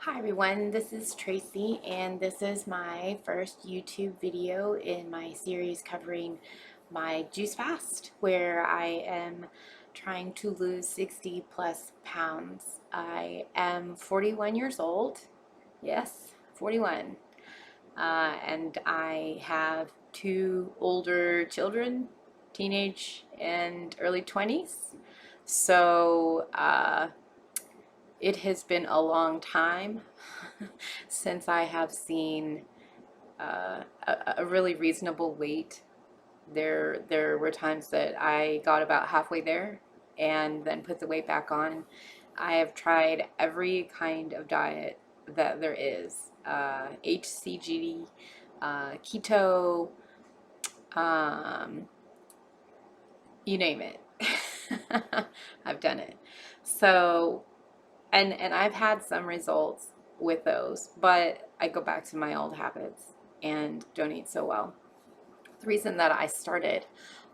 Hi everyone, this is Tracy and this is my first YouTube video in my series covering my juice fast where I am trying to lose 60 plus pounds. I am 41 years old, yes, 41, and I have two older children, teenage and early 20s. So, it has been a long time since I have seen a really reasonable weight. There were times that I got about halfway there and then put the weight back on. I have tried every kind of diet that there is, HCG, keto, um, you name it. I've done it. So and I've had some results with those, but I go back to my old habits and don't eat so well. The reason that I started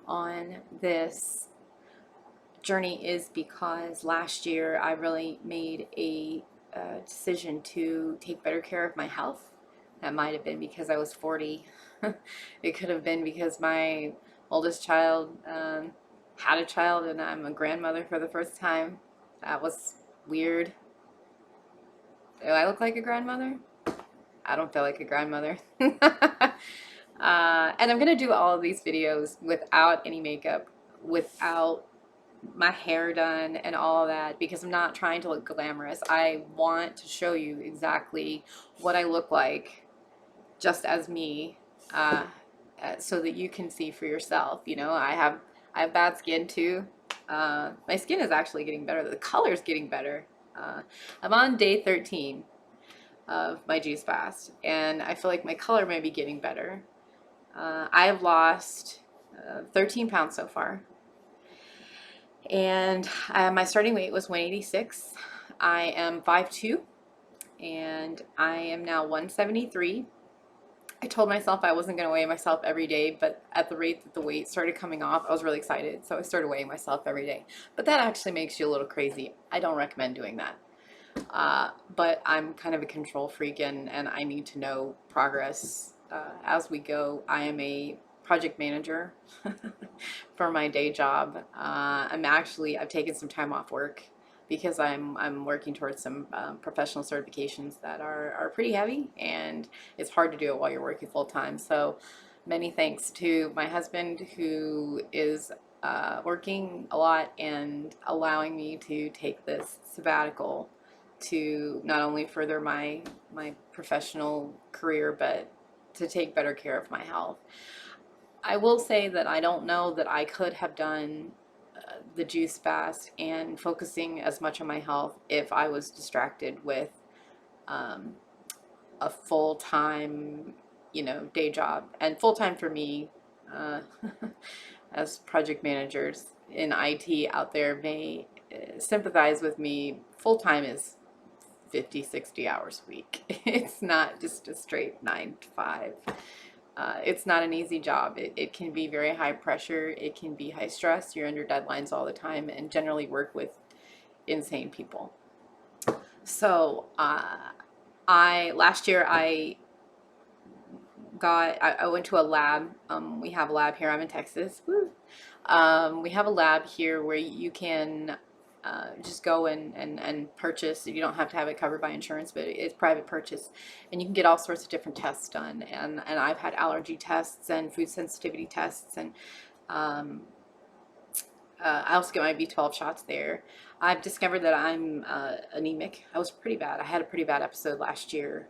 on this journey is because last year I really made a decision to take better care of my health. That might have been because I was 40. It could have been because my oldest child had a child and I'm a grandmother for the first time. That was weird. Do I look like a grandmother? I don't feel like a grandmother. And I'm going to do all of these videos without any makeup, without my hair done and all of that, because I'm not trying to look glamorous. I want to show you exactly what I look like just as me, so that you can see for yourself. You know, I have bad skin too. My skin is actually getting better. The color's getting better. I'm on day 13 of my juice fast, and I feel like my color may be getting better. I have lost 13 pounds so far, and my starting weight was 186. I am 5'2", and I am now 173. I told myself I wasn't going to weigh myself every day, but at the rate that the weight started coming off, I was really excited, so I started weighing myself every day. But that actually makes you a little crazy. I don't recommend doing that. But I'm kind of a control freak, and I need to know progress as we go. I am a project manager for my day job. I've taken some time off work because I'm working towards some professional certifications that are pretty heavy, and it's hard to do it while you're working full time. So many thanks to my husband, who is working a lot and allowing me to take this sabbatical to not only further my professional career, but to take better care of my health. I will say that I don't know that I could have done the juice fast and focusing as much on my health if I was distracted with um, a full-time, day job. And full-time for me, uh, as project managers in IT out there may sympathize with me. Full-time is 50, 60 hours a week. It's not just a straight 9 to 5. It's not an easy job. It can be very high pressure. It can be high stress. You're under deadlines all the time and generally work with insane people. So last year I went to a lab. We have a lab here. I'm in Texas. Woo. We have a lab here where you can just go and purchase. You don't have to have it covered by insurance, but it's private purchase, and you can get all sorts of different tests done. And I've had allergy tests and food sensitivity tests, and um, I also get my B12 shots there. I've discovered that I'm anemic. I was pretty bad. I had a pretty bad episode last year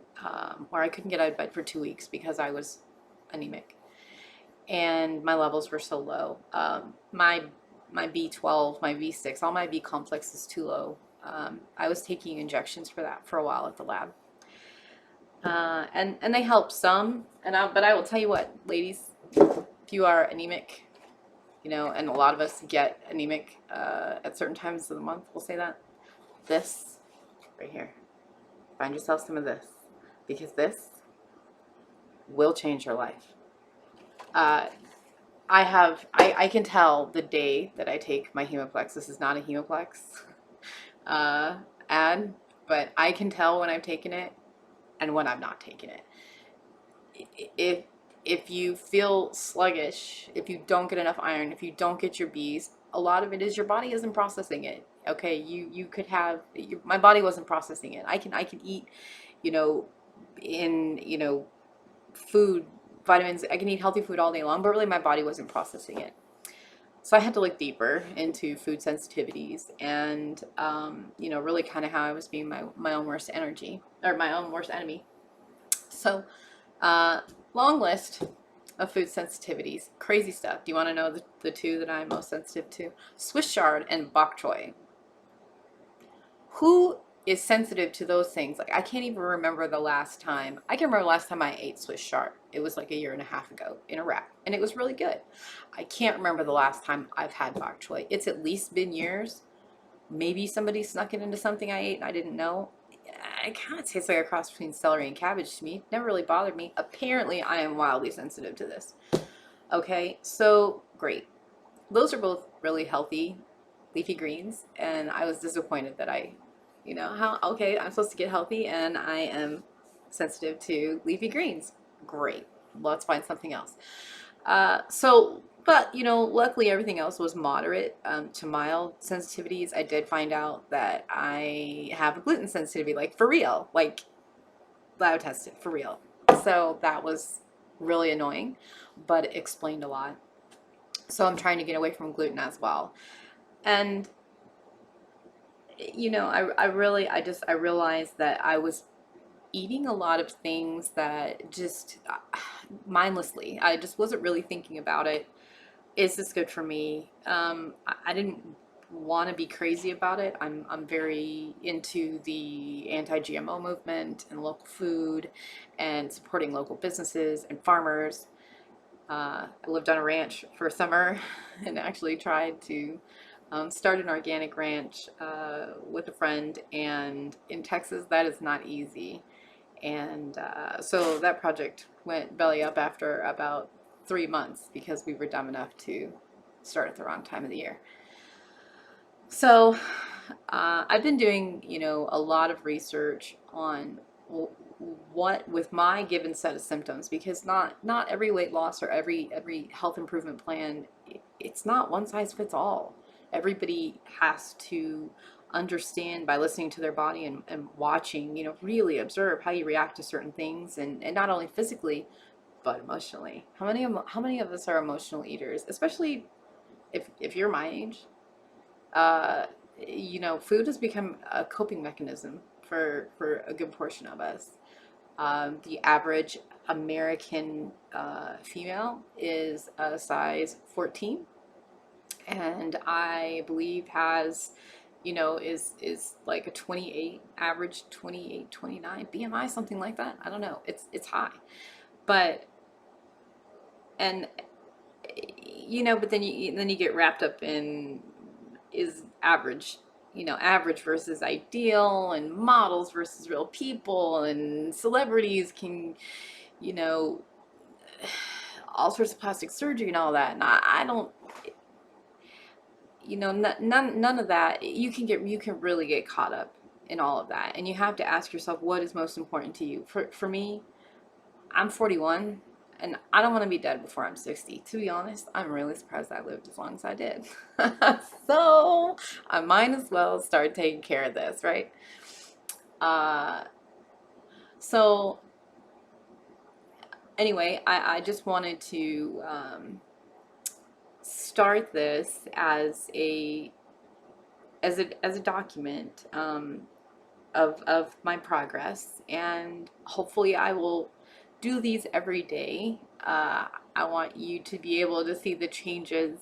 where I couldn't get out of bed for 2 weeks because I was anemic and my levels were so low. My B12, my B6, all my B complex is too low. I was taking injections for that for a while at the lab, and they help some. But I will tell you what, ladies, if you are anemic, and a lot of us get anemic at certain times of the month, we'll say that. This right here, find yourself some of this, because this will change your life. I can tell the day that I take my Hemoplex. This is not a Hemoplex ad. but I can tell when I've taken it and when I've not taken it. If if you feel sluggish, if you don't get enough iron, if you don't get your B's, a lot of it is your body isn't processing it. Okay, you could have my body wasn't processing it. I can eat, you know, in food, vitamins. I can eat healthy food all day long, but really my body wasn't processing it. So I had to look deeper into food sensitivities and, really kind of how I was being my own worst energy or my own worst enemy. So, uh, long list of food sensitivities. Crazy stuff. Do you want to know the two that I'm most sensitive to? Swiss chard and bok choy. Who is sensitive to those things? Like, I can't even remember the last time. I can remember the last time I ate Swiss chard. It was like a year and a half ago in a wrap, and it was really good. I can't remember the last time I've had bok choy. It's at least been years. Maybe somebody snuck it into something I ate and I didn't know. It kind of tastes like a cross between celery and cabbage to me. Never really bothered me. Apparently, I am wildly sensitive to this. Okay, so great. Those are both really healthy leafy greens, and I was disappointed that how, okay, I'm supposed to get healthy and I am sensitive to leafy greens. Great. Let's find something else. But luckily everything else was moderate to mild sensitivities. I did find out that I have a gluten sensitivity, like for real, like lab tested for real. So that was really annoying, but it explained a lot. So I'm trying to get away from gluten as well. And I realized that I was eating a lot of things that just mindlessly. I just wasn't really thinking about it. Is this good for me? I didn't want to be crazy about it. I'm very into the anti-GMO movement and local food and supporting local businesses and farmers. I lived on a ranch for a summer and actually tried to start an organic ranch with a friend. And in Texas, that is not easy. And so that project went belly up after about 3 months because we were dumb enough to start at the wrong time of the year. So I've been doing, a lot of research on what with my given set of symptoms, because not every weight loss or every health improvement plan, it's not one size fits all. Everybody has to understand by listening to their body and watching, really observe how you react to certain things, and not only physically but emotionally. How many of us are emotional eaters, especially if you're my age? uh, Food has become a coping mechanism for a good portion of us. The average American female is a size 14, and I believe has, is like a 28, average 28, 29 BMI, something like that. I don't know. It's high, but and but then you get wrapped up in, is average, average versus ideal, and models versus real people, and celebrities can, you know all sorts of plastic surgery and all that. And I don't, none of that. You can really get caught up in all of that, and you have to ask yourself what is most important to you. For me, I'm 41, and I don't want to be dead before I'm 60. To be honest, I'm really surprised I lived as long as I did. So I might as well start taking care of this, right? Uh, so anyway, I just wanted to start this as a document of my progress, and hopefully I will do these every day. I want you to be able to see the changes,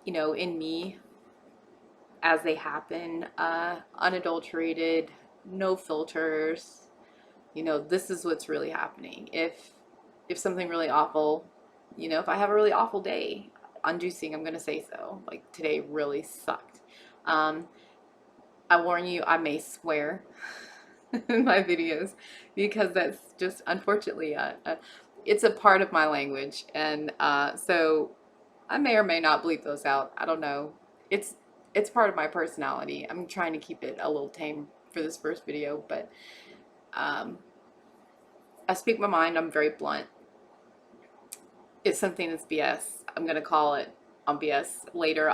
in me as they happen, unadulterated, no filters. This is what's really happening. If something really awful, if I have a really awful day on juicing, I'm gonna say so. Like, today really sucked. Um, I warn you, I may swear in my videos, because that's just, unfortunately, it's a part of my language, and so I may or may not bleep those out. I don't know. It's part of my personality. I'm trying to keep it a little tame for this first video, but um, I speak my mind. I'm very blunt. If something is BS, I'm gonna call it on BS later.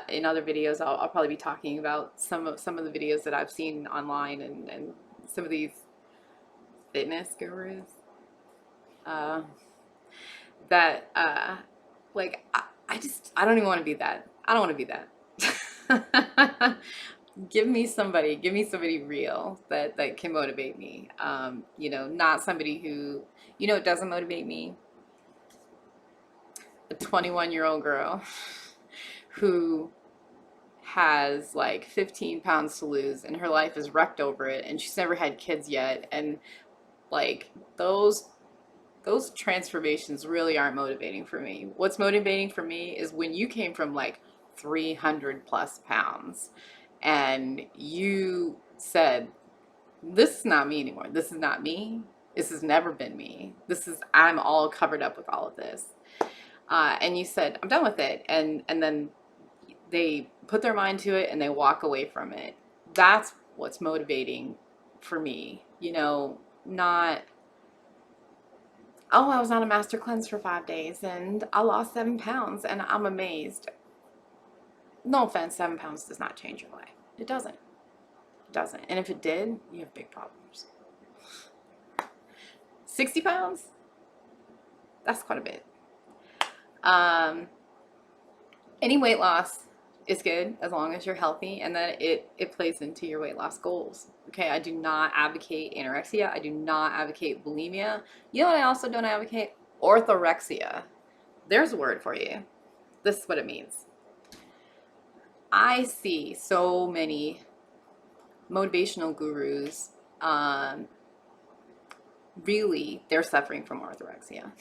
In other videos, I'll probably be talking about some of the videos that I've seen online, and some of these fitness gurus uh, that like I don't even want to be that. I don't want to be that. Give me somebody real that can motivate me. You know, not somebody who, you know, it doesn't motivate me. A 21-year-old girl who has like 15 pounds to lose and her life is wrecked over it, and she's never had kids yet, and like those transformations really aren't motivating for me. What's motivating for me is when you came from like 300 plus pounds and you said, this is not me anymore. This is not me. This has never been me. I'm all covered up with all of this. And you said, I'm done with it. And then they put their mind to it and they walk away from it. That's what's motivating for me. You know, not, oh, I was on a master cleanse for 5 days and I lost 7 pounds and I'm amazed. No offense, 7 pounds does not change your life. It doesn't. It doesn't. And if it did, you have big problems. 60 pounds? That's quite a bit. Any weight loss is good as long as you're healthy and that it plays into your weight loss goals. Okay, I do not advocate anorexia. I do not advocate bulimia. You know what I also don't advocate? Orthorexia. There's a word for you. This is what it means. I see so many motivational gurus, really, they're suffering from orthorexia.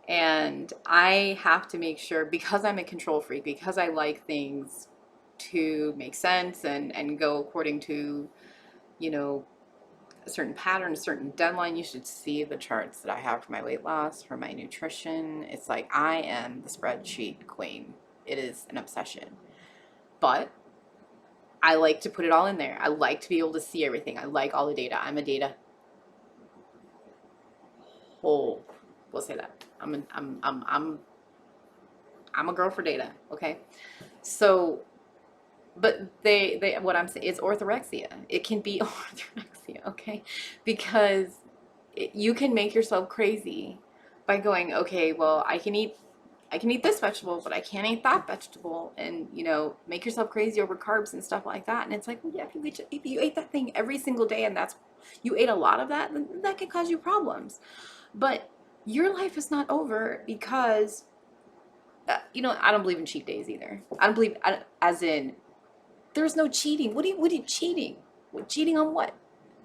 And I have to make sure, because I'm a control freak, because I like things to make sense and go according to, you know, a certain pattern, a certain deadline. You should see the charts that I have for my weight loss, for my nutrition. It's like I am the spreadsheet queen. It is an obsession. But I like to put it all in there. I like to be able to see everything. I like all the data. I'm a data hole. We'll say that. I'm a girl for data. Okay. So, but what I'm saying is orthorexia. It can be orthorexia. Okay. Because you can make yourself crazy by going, okay, well, I can eat this vegetable, but I can't eat that vegetable, and you know, make yourself crazy over carbs and stuff like that. And it's like, well, yeah, if you ate that thing every single day and you ate a lot of that, then that can cause you problems. But your life is not over because, you know, I don't believe in cheat days either. I don't believe, as in, there's no cheating. What are you cheating? Cheating on what?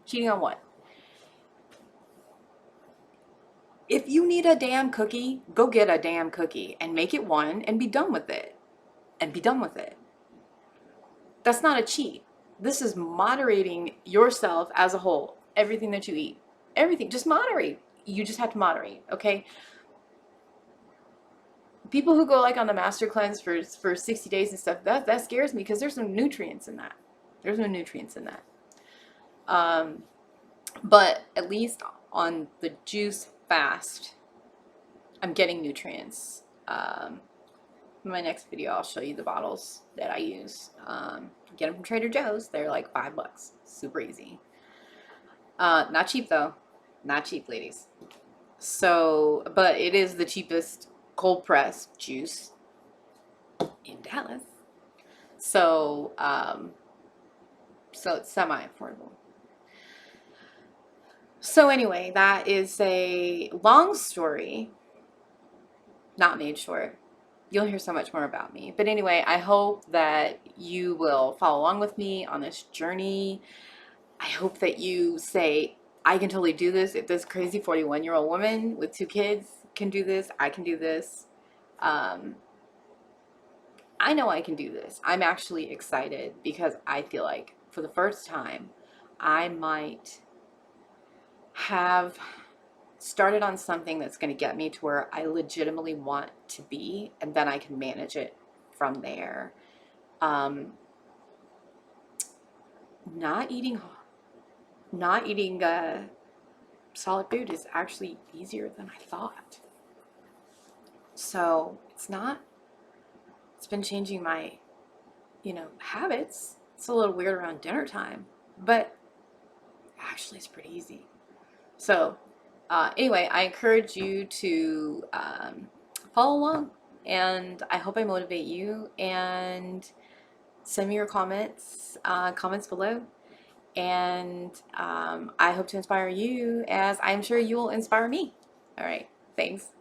Cheating on what? If you need a damn cookie, go get a damn cookie and make it one and be done with it. And be done with it. That's not a cheat. This is moderating yourself as a whole. Everything that you eat. Everything. Just moderate. You just have to moderate, okay? People who go like on the master cleanse for 60 days and stuff, that scares me because there's no nutrients in that. There's no nutrients in that. But at least on the juice fast, I'm getting nutrients. In my next video, I'll show you the bottles that I use. Get them from Trader Joe's. They're like $5. Super easy. Not cheap though. Not cheap, ladies. So, but it is the cheapest cold pressed juice in Dallas. So, so it's semi-affordable. So anyway, that is a long story, not made short. You'll hear so much more about me. But anyway, I hope that you will follow along with me on this journey. I hope that you say, I can totally do this. If this crazy 41-year-old woman with 2 kids can do this, I can do this. I know I can do this. I'm actually excited because I feel like for the first time, I might have started on something that's going to get me to where I legitimately want to be, and then I can manage it from there. not eating not eating solid food is actually easier than I thought. So it's been changing my, habits. It's a little weird around dinner time, but actually it's pretty easy. So anyway, I encourage you to follow along, and I hope I motivate you, and send me your comments below. And I hope to inspire you as I'm sure you will inspire me. All right, thanks.